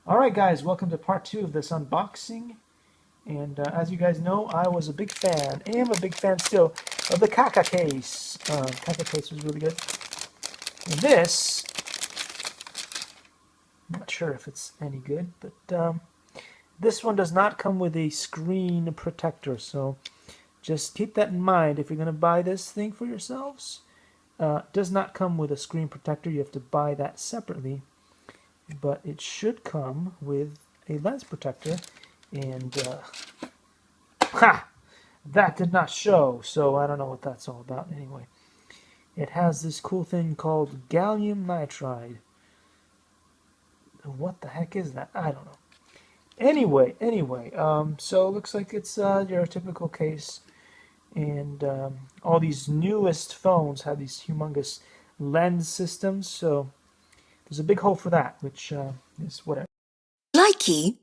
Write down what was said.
Alright guys, welcome to part 2 of this unboxing. And as you guys know, I was a big fan, am a big fan still, of the Kaka case. Kaka case was really good. And this, I'm not sure if it's any good, but this one does not come with a screen protector. So just keep that in mind if you're going to buy this thing for yourselves. It does not come with a screen protector. You have to buy that separately. But it should come with a lens protector, and that did not show, so I don't know what that's all about. Anyway, it has this cool thing called gallium nitride. What the heck is that? I don't know. Anyway, so it looks like it's your typical case, and all these newest phones have these humongous lens systems, so there's a big hole for that, which is whatever. Likey